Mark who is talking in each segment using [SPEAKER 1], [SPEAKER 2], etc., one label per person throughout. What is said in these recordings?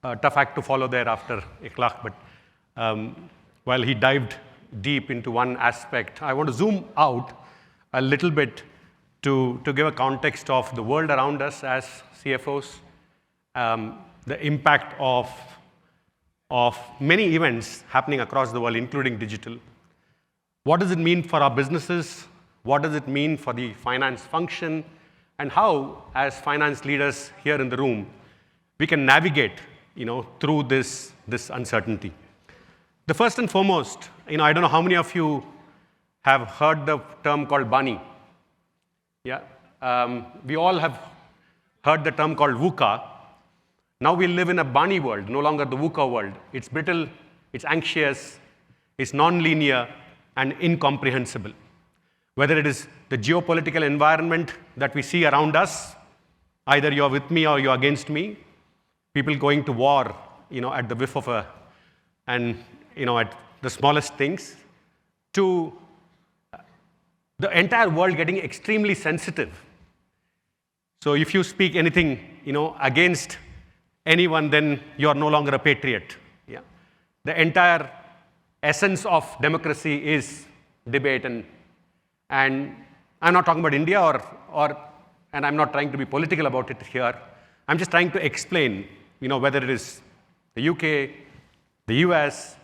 [SPEAKER 1] a tough act to follow there after Ikhlaq, but while he dived deep into one aspect, I want to zoom out a little bit to give a context of the world around us as CFOs, the impact of many events happening across the world, including digital. What does it mean for our businesses? What does it mean for the finance function? And how, as finance leaders here in the room, we can navigate, through this uncertainty. The first and foremost, I don't know how many of you have heard the term called Bani. Yeah, we all have heard the term called VUCA. Now we live in a Bani world, no longer the VUCA world. It's brittle, it's anxious, it's non-linear, and incomprehensible. Whether it is the geopolitical environment that we see around us, either you're with me or you're against me, people going to war, at the whiff of at the smallest things, to the entire world getting extremely sensitive. So if you speak anything, against anyone, then you're no longer a patriot. Yeah. The entire essence of democracy is debate, and I'm not talking about India and I'm not trying to be political about it here. I'm just trying to explain, whether it is the UK, the US,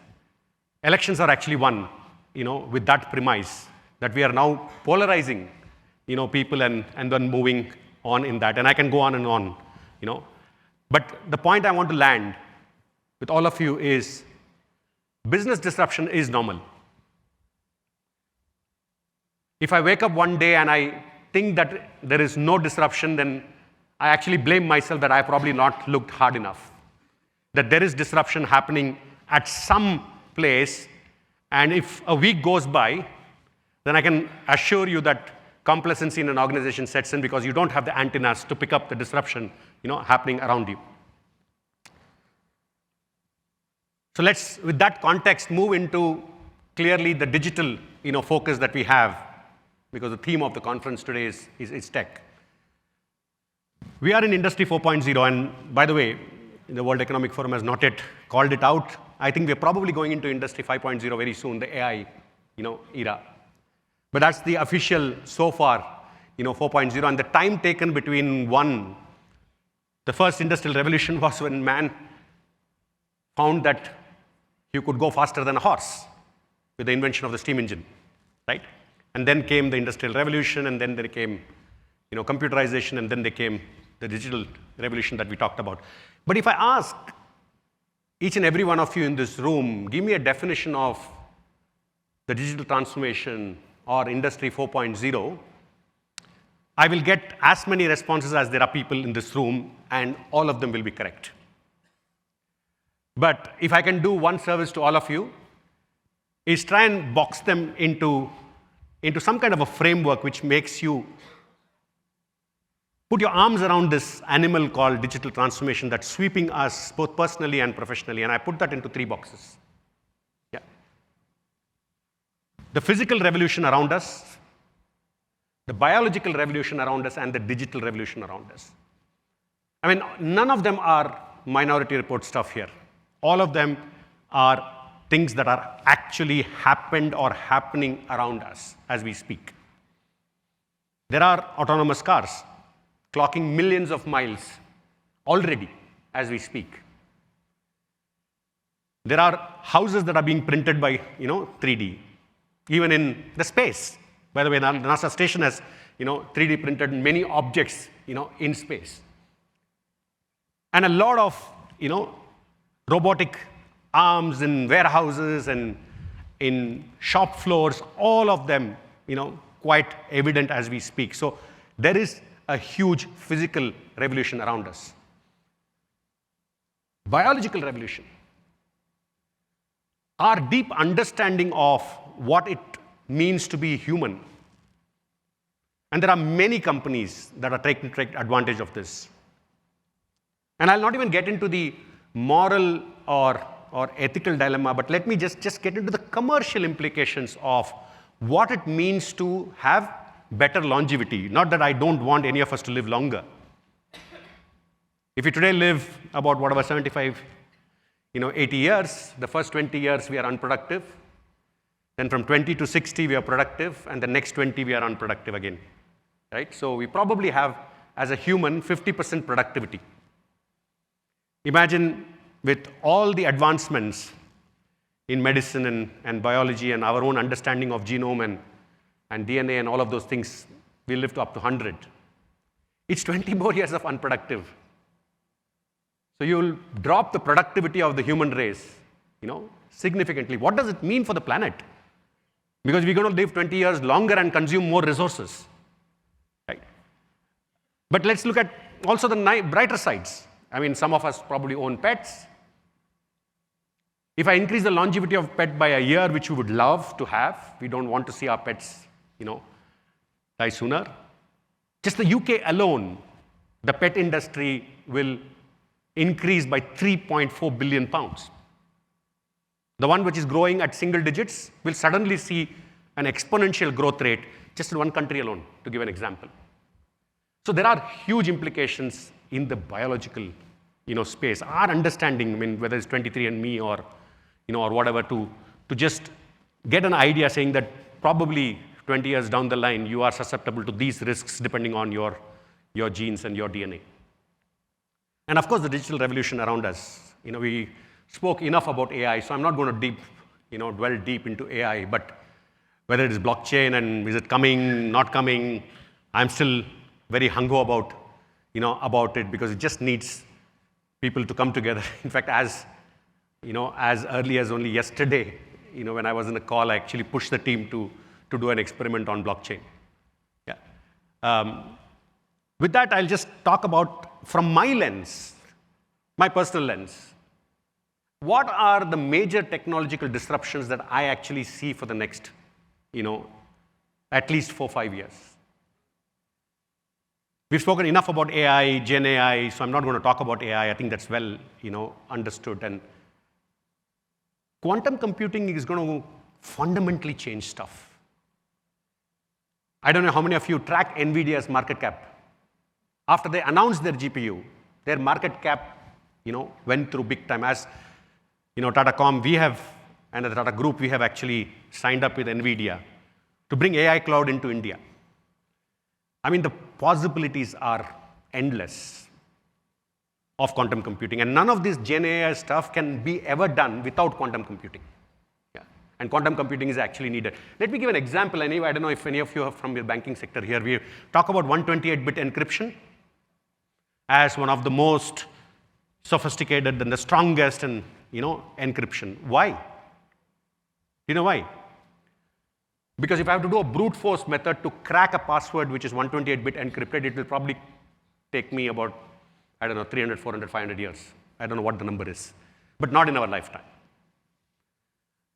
[SPEAKER 1] elections are actually won, with that premise that we are now polarizing, people and then moving on in that. And I can go on and on, But the point I want to land with all of you is business disruption is normal. If I wake up one day and I think that there is no disruption, then I actually blame myself that I probably not looked hard enough. That there is disruption happening at some place, and if a week goes by, then I can assure you that complacency in an organization sets in because you don't have the antennas to pick up the disruption, happening around you. So let's, with that context, move into clearly the digital, focus that we have, because the theme of the conference today is tech. We are in Industry 4.0, and by the way, the World Economic Forum has not yet called it out. I think we're probably going into Industry 5.0 very soon, the AI, era. But that's the official so far, 4.0, and the time taken between the first industrial revolution was when man found that you could go faster than a horse with the invention of the steam engine, right? And then came the industrial revolution, and then there came, computerization, and then there came the digital revolution that we talked about. But if I ask each and every one of you in this room, give me a definition of the digital transformation or Industry 4.0, I will get as many responses as there are people in this room, and all of them will be correct. But if I can do one service to all of you, is try and box them into some kind of a framework which makes you put your arms around this animal called digital transformation that's sweeping us both personally and professionally, and I put that into 3 boxes. Yeah. The physical revolution around us, the biological revolution around us, and the digital revolution around us. I mean, none of them are Minority Report stuff here. All of them are things that are actually happened or happening around us as we speak. There are autonomous cars clocking millions of miles already as we speak. There are houses that are being printed by 3D, even in the space. By the way, the NASA station has 3D printed many objects in space. And a lot of robotic arms in warehouses and in shop floors, all of them quite evident as we speak. So there is a huge physical revolution around us. Biological revolution. Our deep understanding of what it means to be human. And there are many companies that are taking advantage of this. And I'll not even get into the moral or ethical dilemma, but let me just get into the commercial implications of what it means to have better longevity. Not that I don't want any of us to live longer. If you today live about whatever 75, 80 years, the first 20 years we are unproductive. Then from 20 to 60 we are productive, and the next 20 we are unproductive again, right? So we probably have, as a human, 50% productivity. Imagine with all the advancements in medicine and biology and our own understanding of genome and DNA and all of those things, we live to up to 100. It's 20 more years of unproductive. So you'll drop the productivity of the human race, significantly. What does it mean for the planet? Because we're going to live 20 years longer and consume more resources, right? But let's look at also the brighter sides. I mean, some of us probably own pets. If I increase the longevity of pet by a year, which we would love to have, we don't want to see our pets, die sooner. Just the UK alone, the pet industry will increase by 3.4 billion pounds. The one which is growing at single digits will suddenly see an exponential growth rate just in one country alone, to give an example. So there are huge implications in the biological, space. Our understanding, I mean, whether it's 23andMe or, or whatever, to just get an idea saying that probably 20 years down the line, you are susceptible to these risks depending on your genes and your DNA. And of course, the digital revolution around us. We spoke enough about AI, so I'm not going to dwell deep into AI, but whether it is blockchain and is it coming, not coming, I'm still very hungo about it, because it just needs people to come together. In fact, as early as only yesterday, when I was in a call, I actually pushed the team to do an experiment on blockchain. Yeah. With that, I'll just talk about, from my lens, my personal lens, what are the major technological disruptions that I actually see for the next, at least 4-5 years. We've spoken enough about AI, Gen AI, so I'm not going to talk about AI. I think that's well, understood. And quantum computing is going to fundamentally change stuff. I don't know how many of you track NVIDIA's market cap. After they announced their GPU, their market cap, went through big time. As Tata we have, and the Tata Group, we have actually signed up with NVIDIA to bring AI cloud into India. I mean, the possibilities are endless of quantum computing, and none of this Gen AI stuff can be ever done without quantum computing. Yeah. And quantum computing is actually needed. Let me give an example. Anyway, I don't know if any of you are from your banking sector here. We talk about 128-bit encryption as one of the most sophisticated and the strongest and encryption. Why? You know why? Because if I have to do a brute force method to crack a password which is 128-bit encrypted, it will probably take me about, 300, 400, 500 years. I don't know what the number is, but not in our lifetime.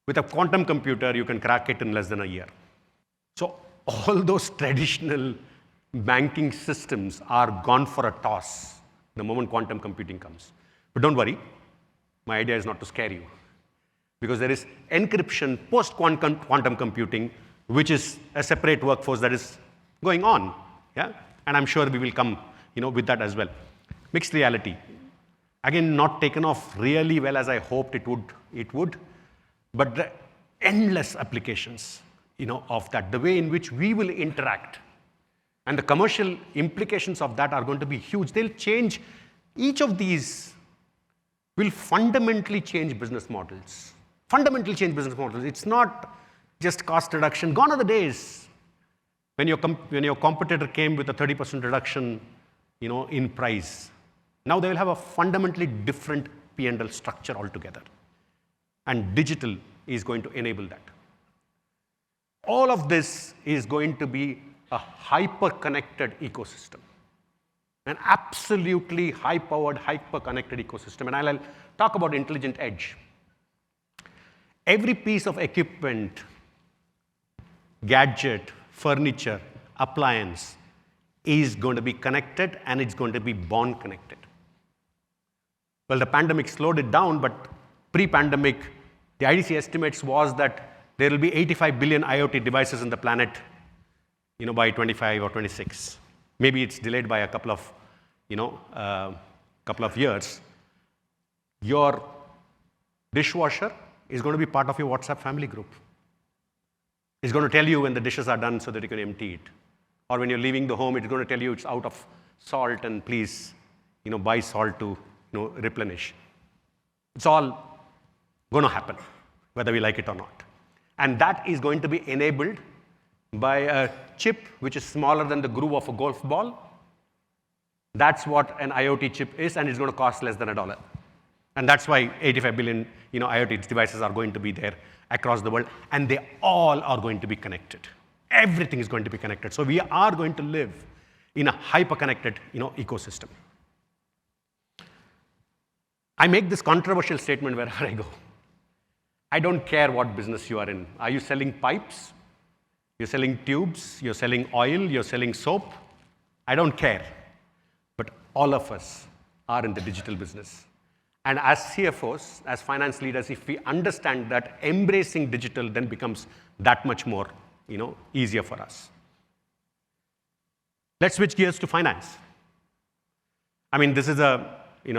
[SPEAKER 1] With a quantum computer, you can crack it in less than a year. So all those traditional banking systems are gone for a toss the moment quantum computing comes. But don't worry, my idea is not to scare you, because there is encryption post-quantum computing, which is a separate workforce that is going on. Yeah? And I'm sure we will come with that as well. Mixed reality. Again, not taken off really well as I hoped it would, but the endless applications of that, the way in which we will interact, and the commercial implications of that are going to be huge. They'll change, each of these will fundamentally change business models. Fundamentally change business models. It's not just cost reduction. Gone are the days when your competitor came with a 30% reduction, in price. Now they will have a fundamentally different P&L structure altogether. And digital is going to enable that. All of this is going to be a hyper-connected ecosystem. An absolutely high-powered, hyper-connected ecosystem. And I'll talk about intelligent edge. Every piece of equipment, gadget, furniture, appliance is going to be connected, and it's going to be born connected. Well, the pandemic slowed it down, but pre-pandemic, the IDC estimates was that there will be 85 billion IoT devices on the planet, by 25 or 26. Maybe it's delayed by a couple of, couple of years, your dishwasher is going to be part of your WhatsApp family group. It's going to tell you when the dishes are done so that you can empty it. Or when you're leaving the home, it's going to tell you it's out of salt and please, buy salt to, replenish. It's all going to happen, whether we like it or not. And that is going to be enabled by a chip which is smaller than the groove of a golf ball. That's what an IoT chip is, and it's going to cost less than $1. And that's why 85 billion IoT devices are going to be there across the world, and they all are going to be connected. Everything is going to be connected. So we are going to live in a hyper-connected ecosystem. I make this controversial statement wherever I go. I don't care what business you are in. Are you selling pipes? You're selling tubes? You're selling oil? You're selling soap? I don't care. But all of us are in the digital business. And as CFOs, as finance leaders, if we understand that embracing digital then becomes that much more, easier for us. Let's switch gears to finance. This is a,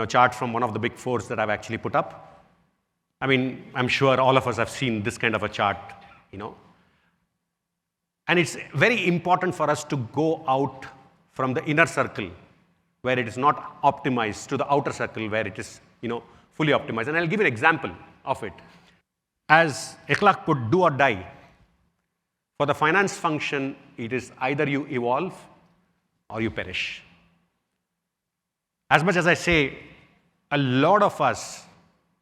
[SPEAKER 1] chart from one of the big fours that I've actually put up. I'm sure all of us have seen this kind of a chart, And it's very important for us to go out from the inner circle where it is not optimized to the outer circle where it is fully optimized. And I'll give you an example of it. As Akhlaq put, do or die. For the finance function, it is either you evolve or you perish. As much as I say, a lot of us,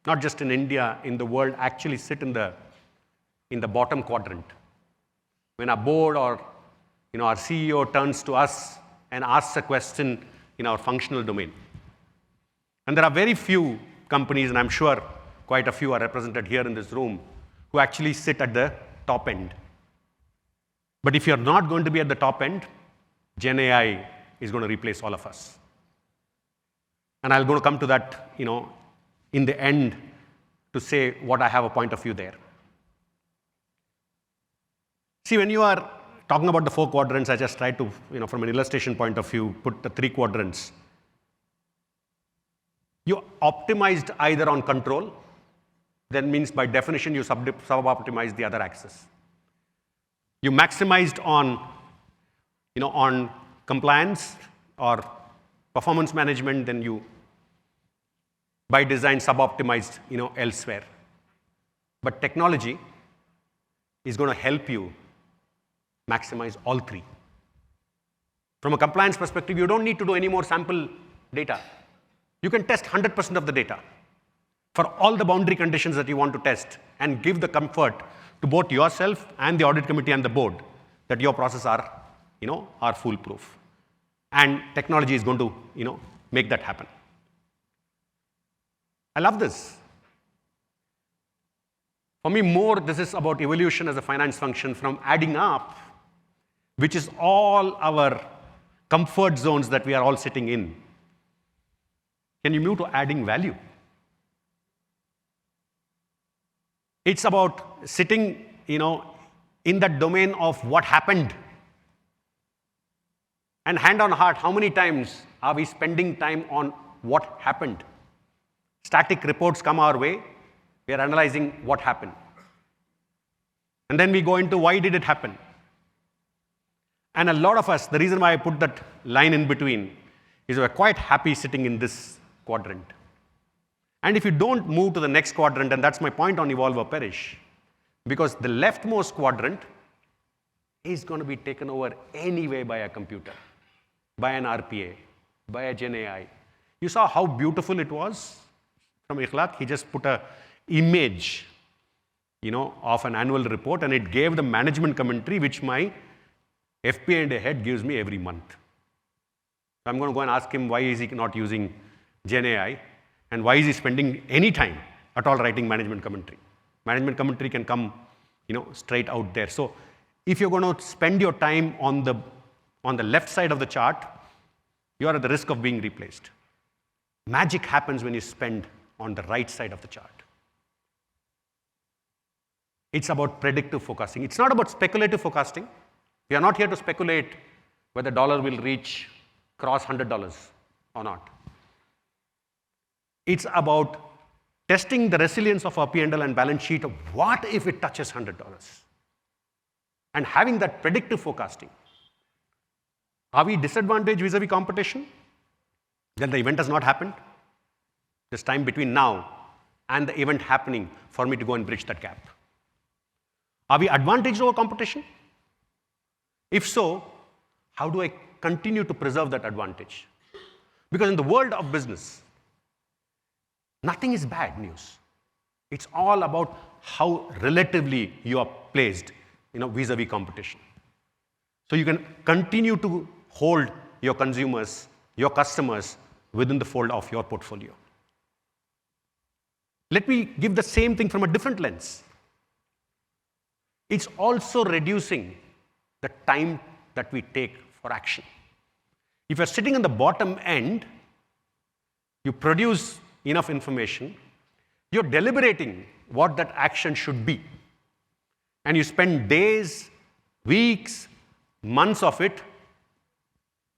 [SPEAKER 1] not just in India, in the world, actually sit in the bottom quadrant. When our board or our CEO turns to us and asks a question in our functional domain. And there are very few companies, and I'm sure quite a few are represented here in this room, who actually sit at the top end. But if you're not going to be at the top end, Gen AI is going to replace all of us. And I'm going to come to that, in the end to say what I have a point of view there. See, when you are talking about the 4 quadrants, I just tried to, from an illustration point of view, put the 3 quadrants. You optimized either on control, that means by definition you sub-optimized the other axis. You maximized on, on compliance or performance management, then you, by design, sub-optimized, elsewhere. But technology is going to help you maximize all 3. From a compliance perspective, you don't need to do any more sample data. You can test 100% of the data for all the boundary conditions that you want to test and give the comfort to both yourself and the audit committee and the board that your processes are, are foolproof. And technology is going to, make that happen. I love this. For me, this is about evolution as a finance function from adding up, which is all our comfort zones that we are all sitting in. Can you move to adding value? It's about sitting, in that domain of what happened. And hand on heart, how many times are we spending time on what happened? Static reports come our way. We are analyzing what happened. And then we go into why did it happen? And a lot of us, the reason why I put that line in between is we're quite happy sitting in this quadrant. And if you don't move to the next quadrant, and that's my point on evolve or perish, because the leftmost quadrant is going to be taken over anyway by a computer, by an RPA, by a Gen AI. You saw how beautiful it was from Akhlaq. He just put a image, of an annual report, and it gave the management commentary, which my FP&A head gives me every month. So I'm going to go and ask him why is he not using Gen AI, and why is he spending any time at all writing management commentary. Management commentary can come, straight out there. So if you're going to spend your time on the left side of the chart, you are at the risk of being replaced. Magic happens when you spend on the right side of the chart. It's about predictive forecasting. It's not about speculative forecasting. We are not here to speculate whether dollar will cross $100 or not. It's about testing the resilience of our P&L and balance sheet. What if it touches $100? And having that predictive forecasting. Are we disadvantaged vis-a-vis competition? Then the event has not happened. There's time between now and the event happening for me to go and bridge that gap. Are we advantaged over competition? If so, how do I continue to preserve that advantage? Because in the world of business, nothing is bad news. It's all about how relatively you are placed, vis-a-vis competition. So you can continue to hold your consumers, your customers within the fold of your portfolio. Let me give the same thing from a different lens. It's also reducing the time that we take for action. If you're sitting in the bottom end, you produce enough information, you're deliberating what that action should be. And you spend days, weeks, months of it,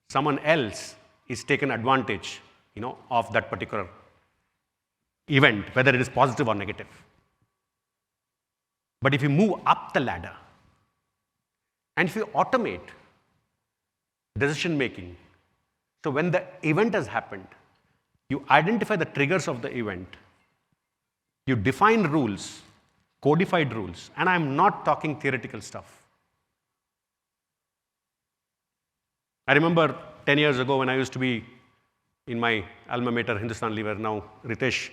[SPEAKER 1] someone else is taken advantage, of that particular event, whether it is positive or negative. But if you move up the ladder, and if you automate decision making, so when the event has happened, you identify the triggers of the event, you define rules, codified rules, and I'm not talking theoretical stuff. I remember 10 years ago when I used to be in my alma mater, Hindustan Lever, now Ritesh,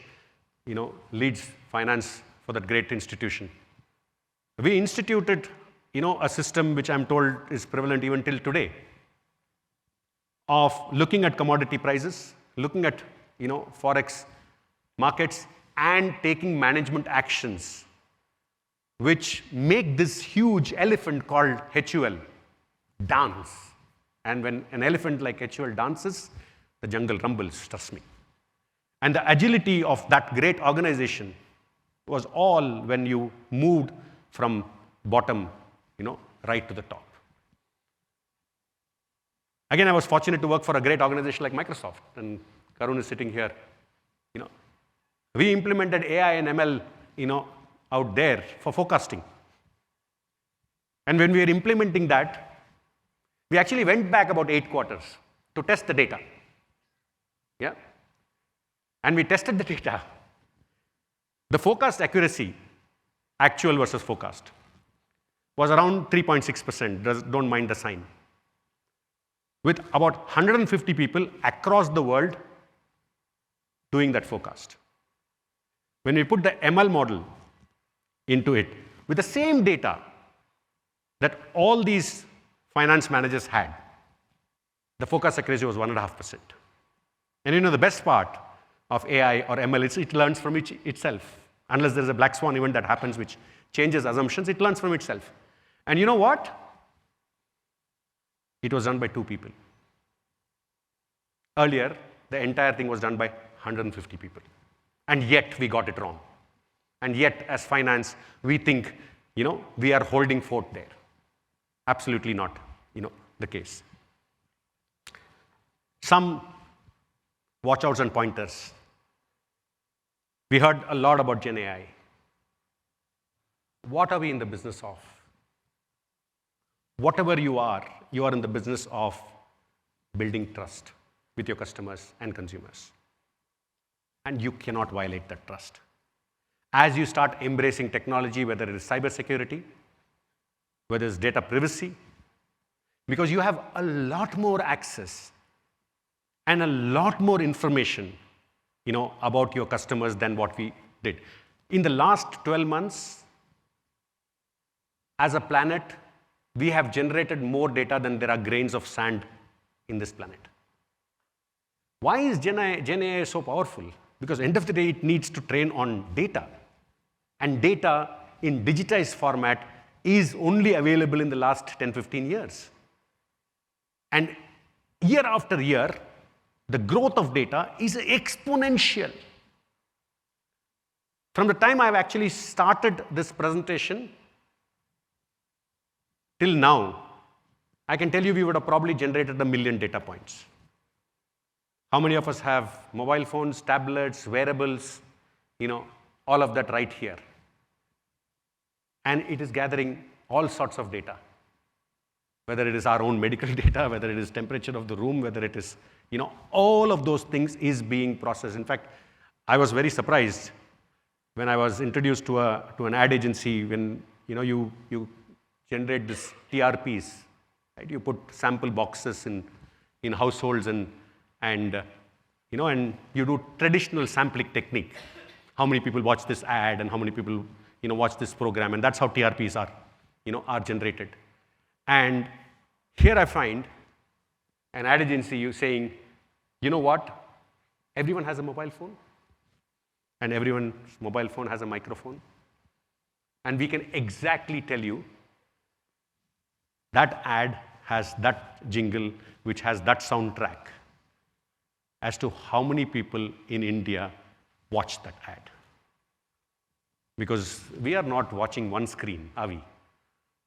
[SPEAKER 1] leads finance for that great institution. We instituted, a system which I'm told is prevalent even till today, of looking at commodity prices, looking at, forex markets, and taking management actions which make this huge elephant called HUL dance. And when an elephant like HUL dances, the jungle rumbles, trust me. And the agility of that great organization was all when you moved from bottom, right to the top. Again, I was fortunate to work for a great organization like Microsoft, and Karun is sitting here. We implemented AI and ML, out there for forecasting. And when we were implementing that, we actually went back about 8 quarters to test the data. Yeah? And we tested the data. The forecast accuracy, actual versus forecast, was around 3.6%, don't mind the sign. With about 150 people across the world doing that forecast. When we put the ML model into it, with the same data that all these finance managers had, the forecast accuracy was 1.5%. And the best part of AI or ML is it learns from itself. Unless there's a black swan event that happens which changes assumptions, it learns from itself. And you know what? It was done by 2 people. Earlier, the entire thing was done by 150 people. And yet, we got it wrong. And yet, as finance, we think, we are holding fort there. Absolutely not, the case. Some watch-outs and pointers. We heard a lot about Gen AI. What are we in the business of? Whatever you are in the business of building trust with your customers and consumers. And you cannot violate that trust. As you start embracing technology, whether it is cybersecurity, whether it's data privacy, because you have a lot more access and a lot more information, about your customers than what we did. In the last 12 months, as a planet, we have generated more data than there are grains of sand in this planet. Why is Gen AI so powerful? Because end of the day, it needs to train on data. And data in digitized format is only available in the last 10, 15 years. And year after year, the growth of data is exponential. From the time I've actually started this presentation till now, I can tell you we would have probably generated 1 million data points. How many of us have mobile phones, tablets, wearables, all of that right here? And it is gathering all sorts of data, whether it is our own medical data, whether it is temperature of the room, whether it is, all of those things is being processed. In fact, I was very surprised when I was introduced to an ad agency when, you generate this TRPs, right? You put sample boxes in households and you do traditional sampling technique. How many people watch this ad and how many people, watch this program, and that's how TRPs are generated. And here I find an ad agency saying, you know what? Everyone has a mobile phone, and everyone's mobile phone has a microphone. And we can exactly tell you that ad has that jingle, which has that soundtrack, as to how many people in India watch that ad. Because we are not watching one screen, are we?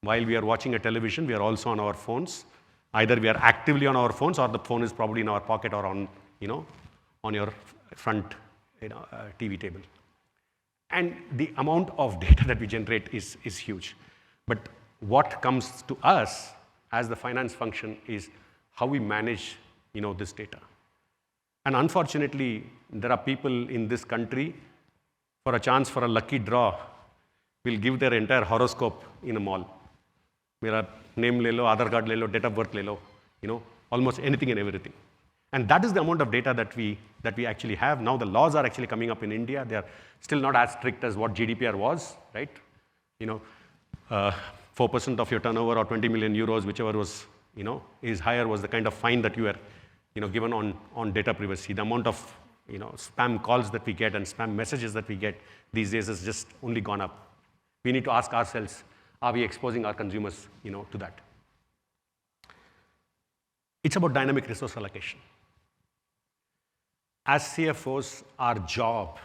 [SPEAKER 1] While we are watching a television, we are also on our phones. Either we are actively on our phones, or the phone is probably in our pocket or on your front TV table. And the amount of data that we generate is huge. But what comes to us as the finance function is how we manage this data. And unfortunately, there are people in this country, for a chance for a lucky draw, will give their entire horoscope in a mall. Mera name le lo, Aadhaar card le lo, date of birth le lo, almost anything and everything. And that is the amount of data that we actually have. Now the laws are actually coming up in India. They are still not as strict as what GDPR was, right? 4% of your turnover or 20 million euros, whichever was, is higher, was the kind of fine that you were, given on data privacy. The amount of, spam calls that we get and spam messages that we get these days has just only gone up. We need to ask ourselves, are we exposing our consumers, to that? It's about dynamic resource allocation. As CFOs, our job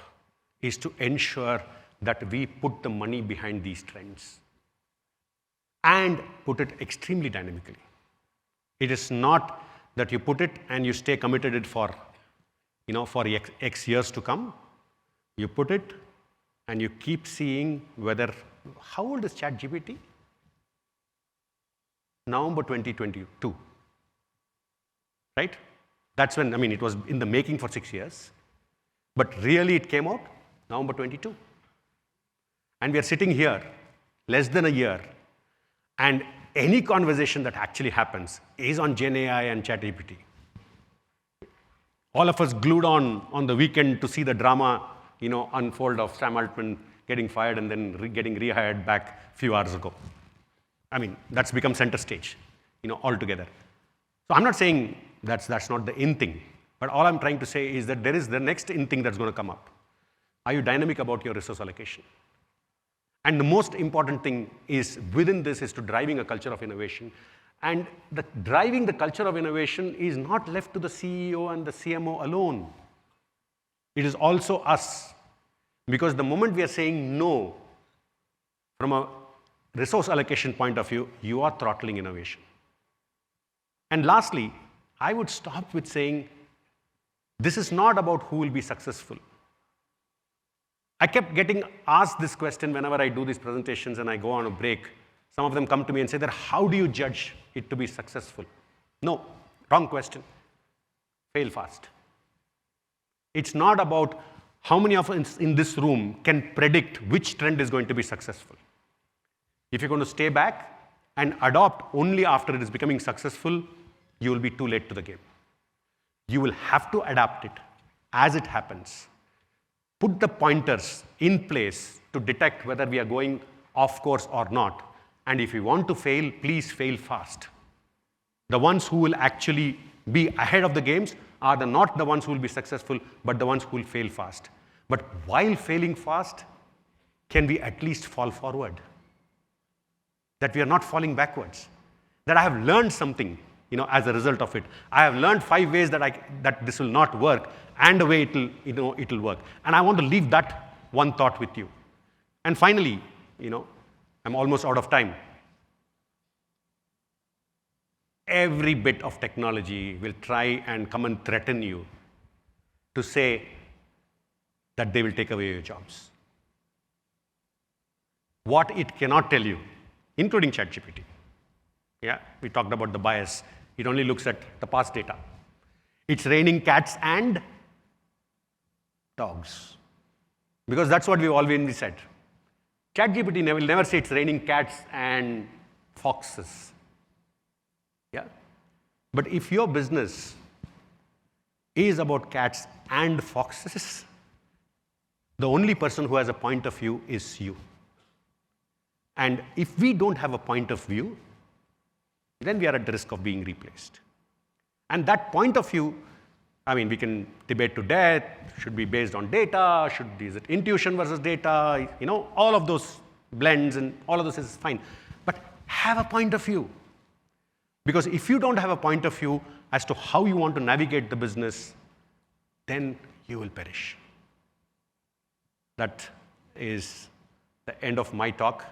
[SPEAKER 1] is to ensure that we put the money behind these trends and put it extremely dynamically. It is not that you put it and you stay committed it for X years to come. You put it and you keep seeing whether, how old is ChatGPT? November 2022, right? That's when, it was in the making for 6 years, but really it came out November 22. And we are sitting here less than a year, and any conversation that actually happens is on Gen AI and ChatGPT. All of us glued on the weekend to see the drama, unfold of Sam Altman getting fired and then getting rehired back a few hours ago. That's become center stage, altogether. So I'm not saying that's not the in thing, but all I'm trying to say is that there is the next in thing that's going to come up. Are you dynamic about your resource allocation? And the most important thing is within this is to driving a culture of innovation. And driving the culture of innovation is not left to the CEO and the CMO alone. It is also us. Because the moment we are saying no, from a resource allocation point of view, you are throttling innovation. And lastly, I would stop with saying, this is not about who will be successful. I kept getting asked this question whenever I do these presentations and I go on a break. Some of them come to me and say that, how do you judge it to be successful? No, wrong question. Fail fast. It's not about how many of us in this room can predict which trend is going to be successful. If you're going to stay back and adopt only after it is becoming successful, you will be too late to the game. You will have to adapt it as it happens. Put the pointers in place to detect whether we are going off course or not. And if you want to fail, please fail fast. The ones who will actually be ahead of the games are not the ones who will be successful, but the ones who will fail fast. But while failing fast, can we at least fall forward? That we are not falling backwards. That I have learned something, as a result of it. I have learned 5 ways that this will not work, and a way it'll work. And I want to leave that one thought with you. And finally, I'm almost out of time. Every bit of technology will try and come and threaten you to say that they will take away your jobs. What it cannot tell you, including ChatGPT. Yeah, we talked about the bias. It only looks at the past data. It's raining cats and dogs. Because that's what we've always said. ChatGPT will never say it's raining cats and foxes. Yeah? But if your business is about cats and foxes, the only person who has a point of view is you. And if we don't have a point of view, then we are at the risk of being replaced. And that point of view, I mean, we can debate to death, should be based on data, is it intuition versus data, all of those blends and all of those is fine. But have a point of view. Because if you don't have a point of view as to how you want to navigate the business, then you will perish. That is the end of my talk.